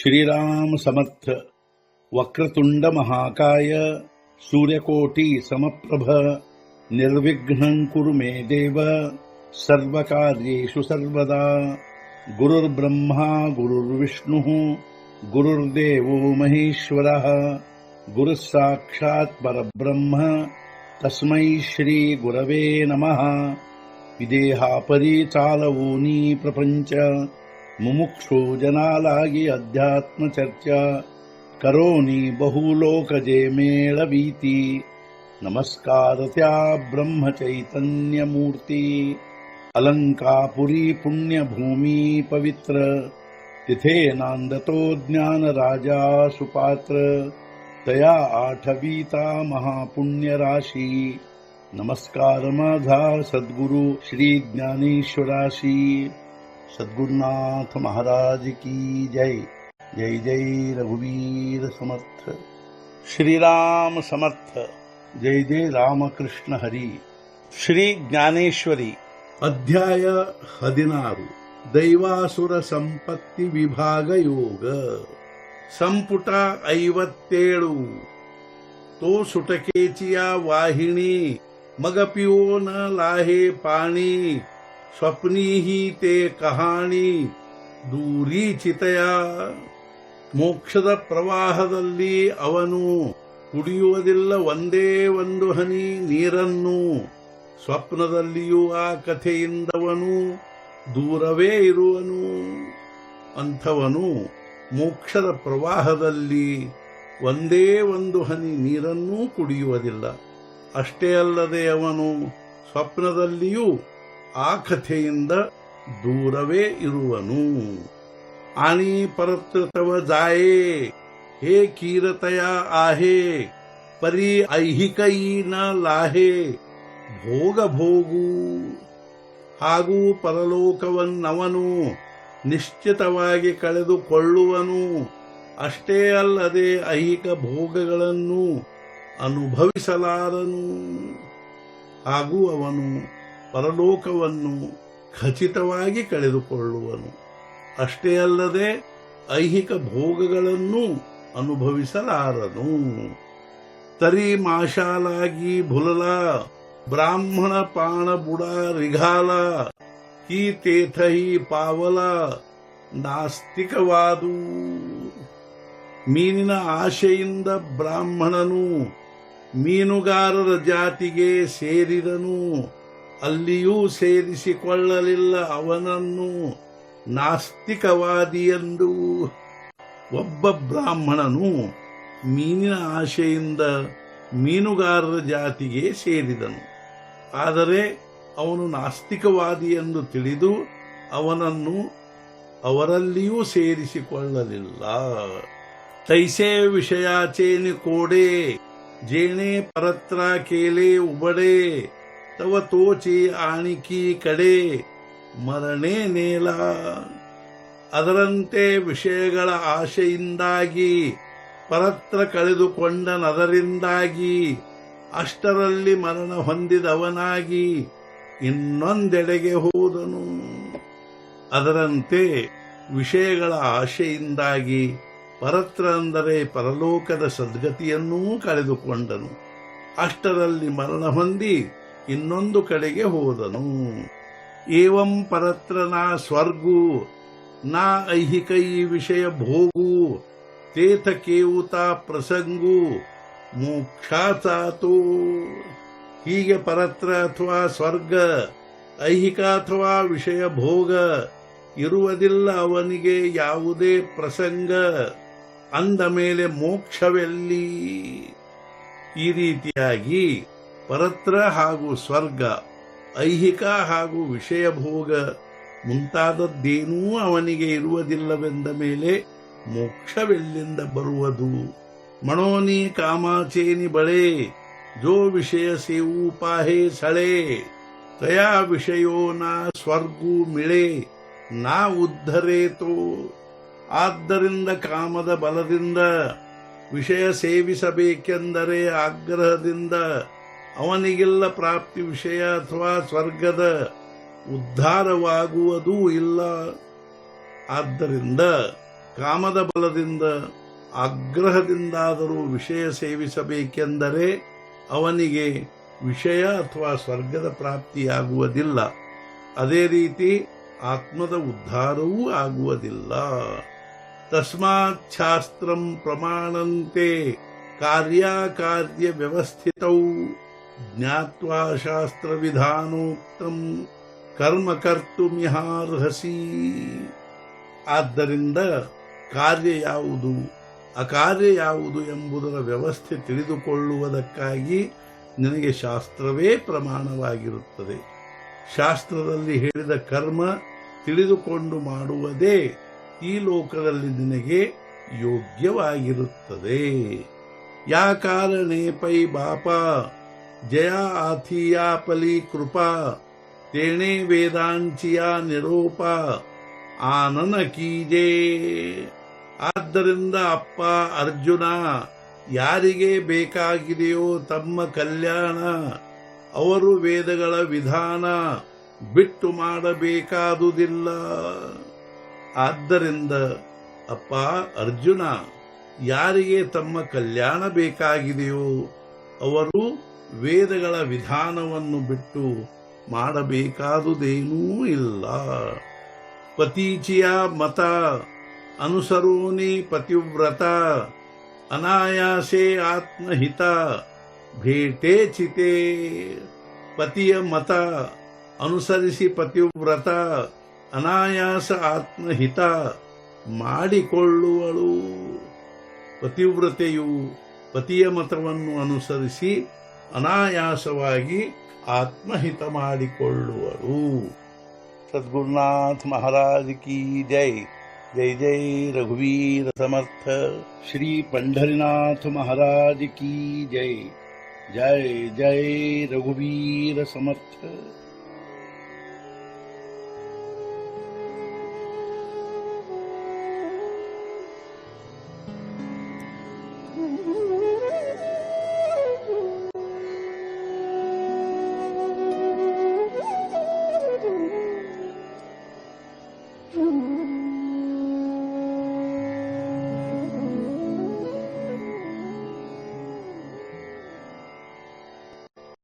श्रीराम समर्थ. वक्रतुंड महाकाय सूर्यकोटि समप्रभ निर्विघ्नं कुरु मे देव सर्वकार्येषु सर्वदा. गुरुर्ब्रह्मा गुरुर्विष्णुः गुरुर्देवो महेश्वरः गुरुः साक्षात् परब्रह्म तस्मै श्री गुरवे नमः. विदेहापरि चालवोनी प्रपंच मुमुक्षु जनालागी अध्यात्म चर्चा करोनी बहुलोकजे मेळवीती. नमस्कार त्या ब्रह्म चैतन्य मूर्ती. अलंकापुरी पुण्यभूमी पवित्र तिथे नांदतो ज्ञान राजा सुपात्र. तया आठवीता महापुण्य राशी. नमस्कार माझा सद्गुरु श्री ज्ञानेश्वराशी. सद्गुरुनाथ महाराज की जय. जय जय रघुवीर समर्थ. श्रीराम समर्थ. जय जय रामकृष्ण हरी. ಶ್ರೀ ಜ್ಞಾನೇಶ್ವರಿ. ಅಧ್ಯಾಯ 16. ದೈವಾಸುರ ಸಂಪತ್ತಿ ವಿಭಾಗ ಯೋಗ. ಸಂಪುಟ 57. तो सुटकेचिया वाहिनी मग पिओ न लाहे पाणी. ಸ್ವಪ್ನಿ ಹೀತೆ ಕಹಾಣಿ ದೂರಿ ಚಿತಯ. ಮೋಕ್ಷದ ಪ್ರವಾಹದಲ್ಲಿ ಅವನು ಕುಡಿಯುವುದಿಲ್ಲ ಒಂದೇ ಒಂದು ಹನಿ ನೀರನ್ನು. ಸ್ವಪ್ನದಲ್ಲಿಯೂ ಆ ಕಥೆಯಿಂದವನು ದೂರವೇ ಇರುವನು. ಅಂಥವನು ಮೋಕ್ಷದ ಪ್ರವಾಹದಲ್ಲಿ ಒಂದೇ ಒಂದು ಹನಿ ನೀರನ್ನೂ ಕುಡಿಯುವುದಿಲ್ಲ. ಅಷ್ಟೇ ಅಲ್ಲದೆ ಅವನು ಸ್ವಪ್ನದಲ್ಲಿಯೂ ಆ ಕಥೆಯಿಂದ ದೂರವೇ ಇರುವನು. आणि परत्र तव जाये हे कीरतया आहे. परी ऐहिकೈ ನ ಲಾಹೆ ಭೋಗ ಭೋಗು. ಹಾಗೂ ಪರಲೋಕವನ್ನವನು ನಿಶ್ಚಿತವಾಗಿ ಕಳೆದುಕೊಳ್ಳುವನು. ಅಷ್ಟೇ ಅಲ್ಲದೆ ಐಹಿಕ ಭೋಗಗಳನ್ನು ಅನುಭವಿಸಲಾರನು. ಹಾಗೂ ಅವನು ಪರಲೋಕವನ್ನು ಖಚಿತವಾಗಿ ಕಳೆದುಕೊಳ್ಳುವನು. ಅಷ್ಟೇ ಅಲ್ಲದೆ ಐಹಿಕ ಭೋಗಗಳನ್ನು ಅನುಭವಿಸಲಾರನು. ತರಿ ಮಾಶಾಲಾಗಿ ಭುಲಲ ಬ್ರಾಹ್ಮಣ ಪಾಣ ಬುಡ ರಿಘಾಲ ಕಿ ತೇಥಹಿ ಪಾವಲ ನಾಸ್ತಿಕವಾದು. ಮೀನಿನ ಆಶೆಯಿಂದ ಬ್ರಾಹ್ಮಣನು ಮೀನುಗಾರರ ಜಾತಿಗೆ ಸೇರಿದನು. ಅಲ್ಲಿಯೂ ಸೇರಿಸಿಕೊಳ್ಳಲಿಲ್ಲ ಅವನನ್ನು ನಾಸ್ತಿಕವಾದಿಯೆಂದು. ಒಬ್ಬ ಬ್ರಾಹ್ಮಣನು ಮೀನಿನ ಆಶೆಯಿಂದ ಮೀನುಗಾರರ ಜಾತಿಗೆ ಸೇರಿದನು. ಆದರೆ ಅವನು ನಾಸ್ತಿಕವಾದಿ ಎಂದು ತಿಳಿದು ಅವನನ್ನು ಅವರಲ್ಲಿಯೂ ಸೇರಿಸಿಕೊಳ್ಳಲಿಲ್ಲ. ತೈಸೆ ವಿಷಯಾಚೇನಿ ಕೋಡೆ ಜೇಣೆ ಪರತ್ರ ಕೇಲೆ ಉಬಡೆ. ತವ ತೋಚಿ ಆಣಿಕಿ ಕಡೆ ಮರಣೆ ನೇಲ. ಅದರಂತೆ ವಿಷಯಗಳ ಆಶೆಯಿಂದಾಗಿ ಪರತ್ರ ಕಳೆದುಕೊಂಡನದರಿಂದಾಗಿ ಅಷ್ಟರಲ್ಲಿ ಮರಣ ಹೊಂದಿದವನಾಗಿ ಇನ್ನೊಂದೆಡೆಗೆ ಹೋದನು. ಅದರಂತೆ ವಿಷಯಗಳ ಆಶೆಯಿಂದಾಗಿ ಪರತ್ರ ಅಂದರೆ ಪರಲೋಕದ ಸದ್ಗತಿಯನ್ನೂ ಕಳೆದುಕೊಂಡನು. ಅಷ್ಟರಲ್ಲಿ ಮರಣ ಹೊಂದಿ ಇನ್ನೊಂದು ಕಡೆಗೆ ಹೋದನು. ಏವಂ ಪರತ್ರ ನಾ ಸ್ವರ್ಗು ನಾ ಐಹಿಕೈ ವಿಷಯ ಭೋಗು ತೇಥ ಕೇವುತ ಪ್ರಸಂಗು ಮೋಕ್ಷಾಚಾತೋ. ಹೀಗೆ ಪರತ್ರ ಅಥವಾ ಸ್ವರ್ಗ, ಐಹಿಕ ಅಥವಾ ವಿಷಯ ಭೋಗ ಇರುವುದಿಲ್ಲ ಅವನಿಗೆ ಯಾವುದೇ ಪ್ರಸಂಗ. ಅಂದ ಮೇಲೆ ಮೋಕ್ಷವೆಲ್ಲಿ? ಈ ರೀತಿಯಾಗಿ ಪರತ್ರ ಹಾಗೂ ಸ್ವರ್ಗ, ಐಹಿಕ ಹಾಗೂ ವಿಷಯ ಭೋಗ ಮುಂತಾದದ್ದೇನೂ ಅವನಿಗೆ ಇರುವುದಿಲ್ಲವೆಂದ ಮೇಲೆ ಮೋಕ್ಷವೆಲ್ಲಿಂದ ಬರುವುದು? ಮಣೋನಿ ಕಾಮಾಚೇನಿ ಬಳೆ ಜೋ ವಿಷಯ ಸೇವು ಪಾಹೆ ಸಳೆ. ತಯಾ ವಿಷಯೋ ನಾ ಸ್ವರ್ಗೂ ಮಿಳೆ ನಾ ಉದ್ಧರೇತೋ. ಆದ್ದರಿಂದ ಕಾಮದ ಬಲದಿಂದ ವಿಷಯ ಸೇವಿಸಬೇಕೆಂದರೆ ಆಗ್ರಹದಿಂದ ಅವನಿಗೆಲ್ಲ ಪ್ರಾಪ್ತಿ ವಿಷಯ ಅಥವಾ ಸ್ವರ್ಗದ ಉದ್ಧಾರವಾಗುವುದೂ ಇಲ್ಲ. ಆದ್ದರಿಂದ ಕಾಮದ ಬಲದಿಂದ ಆಗ್ರಹದಿಂದಾದರೂ ವಿಷಯ ಸೇವಿಸಬೇಕೆಂದರೆ ಅವನಿಗೆ ವಿಷಯ ಅಥವಾ ಸ್ವರ್ಗದ ಪ್ರಾಪ್ತಿಯಾಗುವುದಿಲ್ಲ. ಅದೇ ರೀತಿ ಆತ್ಮದ ಉದ್ಧಾರವೂ ಆಗುವುದಿಲ್ಲ. ತಸ್ಮಾತ್ ಶಾಸ್ತ್ರಂ ಪ್ರಮಾಣಂತೆ ಕಾರ್ಯಕಾರ್ಯ ವ್ಯವಸ್ಥಿತೌ ಜ್ಞಾತ್ವಾ ಶಾಸ್ತ್ರ ವಿಧಾನೋಕ್ತಂ ಕರ್ಮ ಕರ್ತುಮಿಹಾರ್ಹಸಿ. ಆದ್ದರಿಂದ ಕಾರ್ಯ ಯಾವುದು ಅಕಾರ್ಯ ಯಾವುದು ಎಂಬುದರ ವ್ಯವಸ್ಥೆ ತಿಳಿದುಕೊಳ್ಳುವುದಕ್ಕಾಗಿ ನಿನಗೆ ಶಾಸ್ತ್ರವೇ ಪ್ರಮಾಣವಾಗಿರುತ್ತದೆ. ಶಾಸ್ತ್ರದಲ್ಲಿ ಹೇಳಿದ ಕರ್ಮ ತಿಳಿದುಕೊಂಡು ಮಾಡುವುದೇ ಈ ಲೋಕದಲ್ಲಿ ನಿನಗೆ ಯೋಗ್ಯವಾಗಿರುತ್ತದೆ. ಯಾ ಕಾರಣೇ ಪೈ ಬಾಪ ಜಯ ಆಥಿಯಾ ಪಲಿ ಕೃಪಾ ತೇಣೆ ವೇದಾಂಚಿಯ ನಿರೋಪ ಆನನ ಕೀಜೆ. ಆದ್ದರಿಂದ ಅಪ್ಪ ಅರ್ಜುನ, ಯಾರಿಗೆ ಬೇಕಾಗಿದೆಯೋ ತಮ್ಮ ಕಲ್ಯಾಣ ಅವರು ವೇದಗಳ ವಿಧಾನ ಬಿಟ್ಟು ಮಾಡಬೇಕಾದುದಿಲ್ಲ. ಆದ್ದರಿಂದ ಅಪ್ಪ ಅರ್ಜುನ, ಯಾರಿಗೆ ತಮ್ಮ ಕಲ್ಯಾಣ ಬೇಕಾಗಿದೆಯೋ ಅವರು ವೇದಗಳ ವಿಧಾನವನ್ನು ಬಿಟ್ಟು ಮಾಡಬೇಕಾದುದೇನೂ ಇಲ್ಲ. ಪತೀಚಿಯ ಮತ ಅನುಸರೋನಿ ಪತಿವ್ರತ ಅನಾಯಾಸೆ ಆತ್ಮಹಿತ ಭೇಟೆ ಚಿತೆ. ಪತಿಯ ಮತ ಅನುಸರಿಸಿ ಪತಿವ್ರತ ಅನಾಯಾಸ ಆತ್ಮಹಿತ ಮಾಡಿಕೊಳ್ಳುವಳು. ಪತಿವ್ರತೆಯು ಪತಿಯ ಮತವನ್ನು ಅನುಸರಿಸಿ ಅನಾಯಾಸವಾಗಿ ಆತ್ಮಹಿತ ಮಾಡಿಕೊಳ್ಳುವಳು. ಸದ್ಗುರುನಾಥ ಮಹಾರಾಜ್ ಕಿ ಜೈ. ಜೈ ಜೈ ರಘುವೀರ ಸಮರ್ಥ. ಶ್ರೀ पंढरीनाथ महाराज की जय. जय जय रघुवीर समर्थ.